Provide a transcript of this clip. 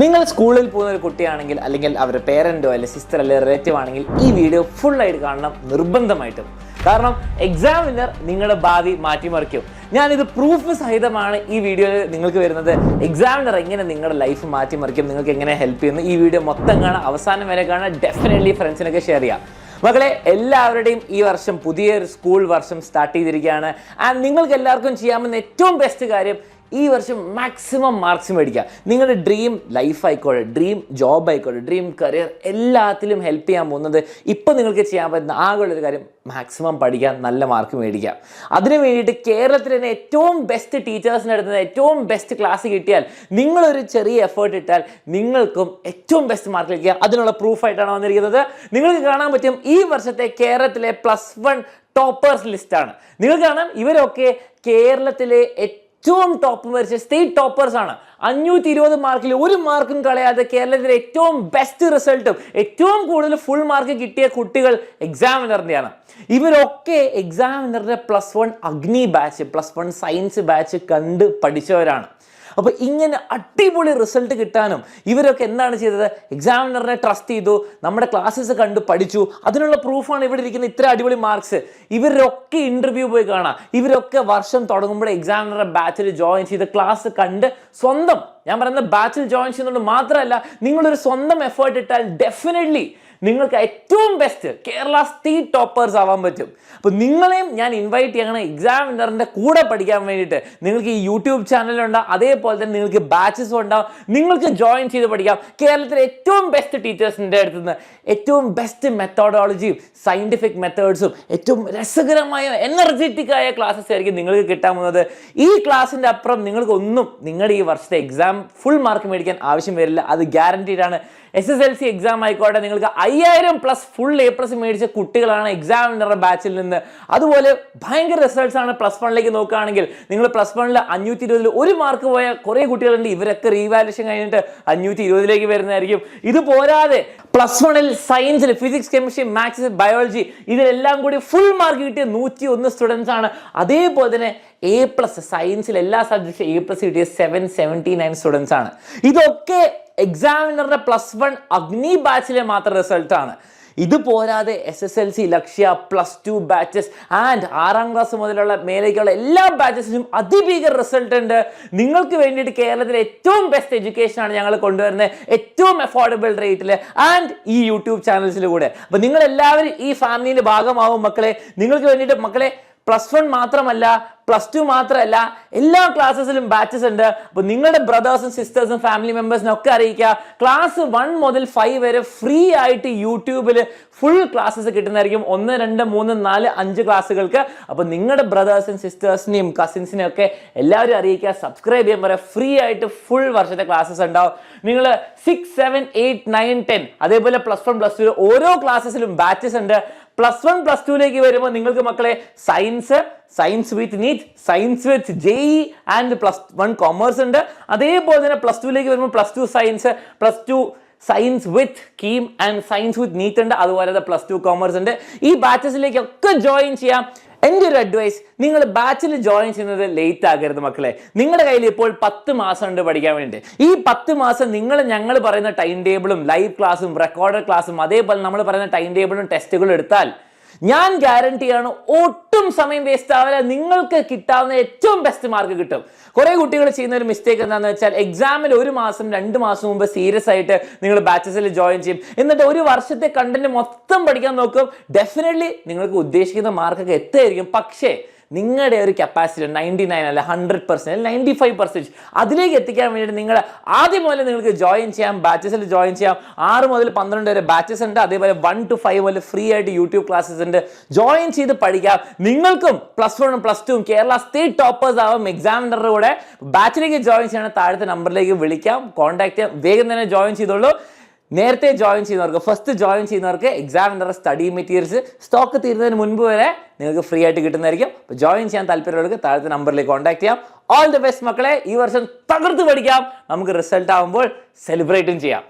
നിങ്ങൾ സ്കൂളിൽ പോകുന്ന ഒരു കുട്ടിയാണെങ്കിൽ അല്ലെങ്കിൽ അവരുടെ പേരൻറ്റോ അല്ലെങ്കിൽ സിസ്റ്റർ അല്ലെങ്കിൽ റിലേറ്റീവ് ആണെങ്കിൽ ഈ വീഡിയോ ഫുള്ളായിട്ട് കാണണം നിർബന്ധമായിട്ടും. കാരണം എക്സാമിനർ നിങ്ങളുടെ ഭാവി മാറ്റിമറിക്കും. ഞാനിത് പ്രൂഫ് സഹിതമാണ് ഈ വീഡിയോയിൽ നിങ്ങൾക്ക് വരുന്നത്. എക്സാമിനർ എങ്ങനെ നിങ്ങളുടെ ലൈഫ് മാറ്റിമറിക്കും, നിങ്ങൾക്ക് എങ്ങനെ ഹെൽപ്പ് ചെയ്യുന്നു, ഈ വീഡിയോ മൊത്തം കാണാൻ അവസാനം വരെ കാണാൻ ഡെഫിനറ്റ്ലി ഫ്രണ്ട്സിനൊക്കെ ഷെയർ ചെയ്യാം. മക്കളെ, എല്ലാവരുടെയും ഈ വർഷം പുതിയൊരു സ്കൂൾ വർഷം സ്റ്റാർട്ട് ചെയ്തിരിക്കുകയാണ്. ആൻഡ് നിങ്ങൾക്ക് എല്ലാവർക്കും ചെയ്യാവുന്ന ഏറ്റവും ബെസ്റ്റ് കാര്യം ഈ വർഷം മാക്സിമം മാർക്സ് മേടിക്കുക. നിങ്ങളുടെ ഡ്രീം ലൈഫ് ആയിക്കോട്ടെ, ഡ്രീം ജോബ് ആയിക്കോട്ടെ, ഡ്രീം കരിയർ എല്ലാത്തിലും ഹെൽപ്പ് ചെയ്യാൻ പോകുന്നത് ഇപ്പോൾ നിങ്ങൾക്ക് ചെയ്യാൻ പറ്റുന്ന ആകെയുള്ളൊരു കാര്യം മാക്സിമം പഠിക്കാൻ, നല്ല മാർക്ക് മേടിക്കുക. അതിനു വേണ്ടിയിട്ട് കേരളത്തിൽ തന്നെ ഏറ്റവും ബെസ്റ്റ് ടീച്ചേഴ്സിൻ്റെ അടുത്ത് ഏറ്റവും ബെസ്റ്റ് ക്ലാസ് കിട്ടിയാൽ, നിങ്ങളൊരു ചെറിയ എഫേർട്ട് ഇട്ടാൽ നിങ്ങൾക്കും ഏറ്റവും ബെസ്റ്റ് മാർക്ക് ലഭിക്കുക. അതിനുള്ള പ്രൂഫായിട്ടാണ് വന്നിരിക്കുന്നത്. നിങ്ങൾക്ക് കാണാൻ പറ്റും ഈ വർഷത്തെ കേരളത്തിലെ +1 ടോപ്പേഴ്സ് ലിസ്റ്റാണ്. നിങ്ങൾ കാണാം, ഇവരൊക്കെ കേരളത്തിലെ ഏറ്റവും ടോപ്പ് വരച്ച സ്റ്റേറ്റ് ടോപ്പേഴ്സ് ആണ്. 520 മാർക്കിൽ ഒരു മാർക്കും കളയാതെ കേരളത്തിലെ ഏറ്റവും ബെസ്റ്റ് റിസൾട്ടും ഏറ്റവും കൂടുതൽ ഫുൾ മാർക്ക് കിട്ടിയ കുട്ടികൾ എക്സാമിനറിൻ്റെയാണ്. ഇവരൊക്കെ എക്സാമിനറിൻ്റെ +1 അഗ്നി ബാച്ച്, +1 സയൻസ് ബാച്ച് കണ്ട് പഠിച്ചവരാണ്. അപ്പോൾ ഇങ്ങനെ അടിപൊളി റിസൾട്ട് കിട്ടാനും ഇവരൊക്കെ എന്താണ് ചെയ്തത്? എക്സാമിനറിനെ ട്രസ്റ്റ് ചെയ്തു, നമ്മുടെ ക്ലാസ്സസ് കണ്ടു പഠിച്ചു. അതിനുള്ള പ്രൂഫാണ് ഇവിടെ ഇരിക്കുന്ന ഇത്ര അടിപൊളി മാർക്സ്. ഇവരൊക്കെ ഇൻ്റർവ്യൂ പോയി കാണാം. ഇവരൊക്കെ വർഷം തുടങ്ങുമ്പോൾ എക്സാമിനറുടെ ബാച്ചിൽ ജോയിൻ ചെയ്ത് ക്ലാസ് കണ്ട് സ്വന്തം, ഞാൻ പറയുന്നത് ബാച്ചിൽ ജോയിൻ ചെയ്യുന്നത് മാത്രമല്ല, നിങ്ങളൊരു സ്വന്തം എഫേർട്ട് ഇട്ടാൽ ഡെഫിനറ്റ്ലി നിങ്ങൾക്ക് ഏറ്റവും ബെസ്റ്റ് കേരള സ്റ്റേറ്റ് ടോപ്പേഴ്സ് ആവാൻ പറ്റും. അപ്പോൾ നിങ്ങളെയും ഞാൻ ഇൻവൈറ്റ് ചെയ്യണം എക്സാമിനറിൻ്റെ കൂടെ പഠിക്കാൻ വേണ്ടിയിട്ട്. നിങ്ങൾക്ക് ഈ യൂട്യൂബ് ചാനലുണ്ടാവും, അതേപോലെ തന്നെ നിങ്ങൾക്ക് ബാച്ചസും ഉണ്ടാവും. നിങ്ങൾക്ക് ജോയിൻ ചെയ്ത് പഠിക്കാം. കേരളത്തിലെ ഏറ്റവും ബെസ്റ്റ് ടീച്ചേഴ്സിൻ്റെ അടുത്ത് നിന്ന് ഏറ്റവും ബെസ്റ്റ് മെത്തോഡോളജിയും സയൻറ്റിഫിക് മെത്തേഡ്സും ഏറ്റവും രസകരമായ എനർജറ്റിക് ആയ ക്ലാസ്സസ് ആയിരിക്കും നിങ്ങൾക്ക് കിട്ടാൻ പോകുന്നത്. ഈ ക്ലാസ്സിൻ്റെ അപ്പുറം നിങ്ങൾക്കൊന്നും നിങ്ങളുടെ ഈ വർഷത്തെ എക്സാം ഫുൾ മാർക്ക് മേടിക്കാൻ ആവശ്യം വരില്ല. അത് ഗ്യാരണ്ടീഡ് ആണ്. SSLC എക്സാം ആയിക്കോട്ടെ, നിങ്ങൾക്ക് 5000+ ഫുൾ A+ മേടിച്ച കുട്ടികളാണ് എക്സാമിനറുടെ ബാച്ചിൽ നിന്ന്. അതുപോലെ ഭയങ്കര റിസൾട്ട്സ് ആണ്. +1ലേക്ക് നോക്കുകയാണെങ്കിൽ നിങ്ങൾ +1ൽ 520 ഒരു മാർക്ക് പോയ കുറേ കുട്ടികളുണ്ട്. ഇവരൊക്കെ റീവാലുവേഷൻ കഴിഞ്ഞിട്ട് 520ലേക്ക് വരുന്നതായിരിക്കും. ഇത് പോരാതെ +1ൽ സയൻസിൽ ഫിസിക്സ്, കെമിസ്ട്രി, മാത്സ്, ബയോളജി ഇതിലെല്ലാം കൂടി ഫുൾ മാർക്ക് കിട്ടിയ 101 സ്റ്റുഡൻസ് ആണ്. അതേപോലെ തന്നെ A+ സയൻസിൽ എല്ലാ സബ്ജക്റ്റും A+ കിട്ടിയ 779 സ്റ്റുഡൻസ് ആണ്. ഇതൊക്കെ എക്സാമിനറുടെ +1 അഗ്നി ബാച്ചിലെ മാത്രം റിസൾട്ടാണ്. ഇത് പോരാതെ SSLC, Lakshya, +2 batches and 6ാം class മുതലുള്ള മേലേക്കുള്ള എല്ലാ ബാച്ചസിനും അതിഭീകര റിസൾട്ട് ഉണ്ട്. നിങ്ങൾക്ക് വേണ്ടിയിട്ട് കേരളത്തിലെ ഏറ്റവും ബെസ്റ്റ് എഡ്യൂക്കേഷനാണ് ഞങ്ങൾ കൊണ്ടുവരുന്നത്, ഏറ്റവും അഫോർഡബിൾ റേറ്റിൽ ആൻഡ് ഈ യൂട്യൂബ് ചാനൽസിലൂടെ. അപ്പോൾ നിങ്ങൾ എല്ലാവരും ഈ ഫാമിലിയുടെ ഭാഗമാവും മക്കളെ. നിങ്ങൾക്ക് വേണ്ടിയിട്ട് മക്കളെ +1 മാത്രമല്ല, +2 മാത്രമല്ല, എല്ലാ ക്ലാസ്സസിലും ബാച്ചസ് ഉണ്ട്. അപ്പോൾ നിങ്ങളുടെ ബ്രദേഴ്സും സിസ്റ്റേഴ്സും ഫാമിലി മെമ്പേഴ്സിനും ഒക്കെ അറിയിക്കുക. ക്ലാസ് 1 മുതൽ 5 വരെ ഫ്രീ ആയിട്ട് യൂട്യൂബിൽ ഫുൾ ക്ലാസ്സസ് കിട്ടുന്നതായിരിക്കും. 1, 2, 3, 4, 5 ക്ലാസ്സുകൾക്ക്. അപ്പോൾ നിങ്ങളുടെ ബ്രദേഴ്സും സിസ്റ്റേഴ്സിനെയും കസിൻസിനെയും ഒക്കെ എല്ലാവരും അറിയിക്കുക. സബ്സ്ക്രൈബ് ചെയ്യാൻ പറയാം. ഫ്രീ ആയിട്ട് ഫുൾ വർഷത്തെ ക്ലാസ്സസ് ഉണ്ടാവും. നിങ്ങൾ 6, 7, 8, 9, 10 അതേപോലെ +1, +2 ഓരോ ക്ലാസ്സസിലും ബാച്ചസ് ഉണ്ട്. +1, +2ലേക്ക് വരുമ്പോൾ നിങ്ങൾക്ക് മക്കളെ science with NEET, science with JEE and +1 commerce ഉണ്ട്. അതേപോലെ തന്നെ +2ലേക്ക് വരുമ്പോൾ +2 science, +2 science with KEAM and science with NEET ഉണ്ട്. അതുപോലെ +2 കോമേഴ്സ് ഉണ്ട്. ഈ ബാച്ചസിലേക്കൊക്കെ ജോയിൻ ചെയ്യാം. എൻ്റെ ഒരു അഡ്വൈസ്, നിങ്ങൾ ബാച്ചിൽ ജോയിൻ ചെയ്യുന്നത് ലേറ്റ് ആകരുത് മക്കളെ. നിങ്ങളുടെ കയ്യിൽ ഇപ്പോൾ 10 മാസം ഉണ്ട് പഠിക്കാൻ വേണ്ടി. ഈ 10 മാസം ഞങ്ങൾ പറയുന്ന ടൈം ടേബിളും ലൈവ് ക്ലാസ്സും റെക്കോർഡഡ് ക്ലാസ്സും അതേപോലെ നമ്മൾ പറയുന്ന ടൈം ടേബിളും ടെസ്റ്റുകളും എടുത്താൽ ഞാൻ ഗ്യാരണ്ടി ആണ് ഒട്ടും സമയം വേസ്റ്റ് ആവില്ല. നിങ്ങൾക്ക് കിട്ടാവുന്ന ഏറ്റവും ബെസ്റ്റ് മാർക്ക് കിട്ടും. കുറേ കുട്ടികൾ ചെയ്യുന്ന ഒരു മിസ്റ്റേക്ക് എന്താണെന്ന് വെച്ചാൽ, എക്സാമിൽ 1 മാസം 2 മാസം മുമ്പ് സീരിയസ് ആയിട്ട് നിങ്ങൾ ബാച്ചസിൽ ജോയിൻ ചെയ്യും. എന്നിട്ട് ഒരു വർഷത്തെ കണ്ടന്റ് മൊത്തം പഠിക്കാൻ നോക്കും. ഡെഫിനറ്റ്ലി നിങ്ങൾക്ക് ഉദ്ദേശിക്കുന്ന മാർക്കൊക്കെ എത്തുമായിരിക്കും. പക്ഷേ നിങ്ങളുടെ ഒരു കപ്പാസിറ്റി 99 അല്ല 100%, 95% അതിലേക്ക് എത്തിക്കാൻ വേണ്ടിയിട്ട് നിങ്ങൾ ആദ്യം മുതൽ നിങ്ങൾക്ക് ജോയിൻ ചെയ്യാം, ബാച്ചസിൽ ജോയിൻ ചെയ്യാം. 6 മുതൽ 12 വരെ ബാച്ചസ് ഉണ്ട്. അതേപോലെ 1 to 5 മുതൽ ഫ്രീ ആയിട്ട് യൂട്യൂബ് ക്ലാസ്സസ് ഉണ്ട്. ജോയിൻ ചെയ്ത് പഠിക്കാം. നിങ്ങൾക്കും +1ഉം +2ഉം കേരള സ്റ്റേറ്റ് ടോപ്പേഴ്സ് ആവും. എക്സാമിനറുടെ കൂടെ ബാച്ചിലേക്ക് ജോയിൻ ചെയ്യണം. താഴത്തെ നമ്പറിലേക്ക് വിളിക്കാം, കോൺടാക്ട് ചെയ്യാം. വേഗം തന്നെ ജോയിൻ ചെയ്തോളൂ. നേരത്തെ ജോയിൻ ചെയ്യുന്നവർക്ക്, ഫസ്റ്റ് ജോയിൻ ചെയ്യുന്നവർക്ക് എക്സാമിനറുടെ സ്റ്റഡി മെറ്റീരിയൽസ് സ്റ്റോക്ക് തീരുന്നതിന് മുൻപ് വരെ നിങ്ങൾക്ക് ഫ്രീ ആയിട്ട് കിട്ടുന്നതായിരിക്കും. അപ്പോൾ ജോയിൻ ചെയ്യാൻ താല്പര്യമുള്ളവർക്ക് താഴത്തെ നമ്പറിലേക്ക് കോൺടാക്ട് ചെയ്യാം. ഓൾ ദി ബെസ്റ്റ് മക്കളെ. ഈ വർഷം തകർത്ത് പഠിക്കാം. നമുക്ക് റിസൾട്ട് ആകുമ്പോൾ സെലിബ്രേറ്റും ചെയ്യാം.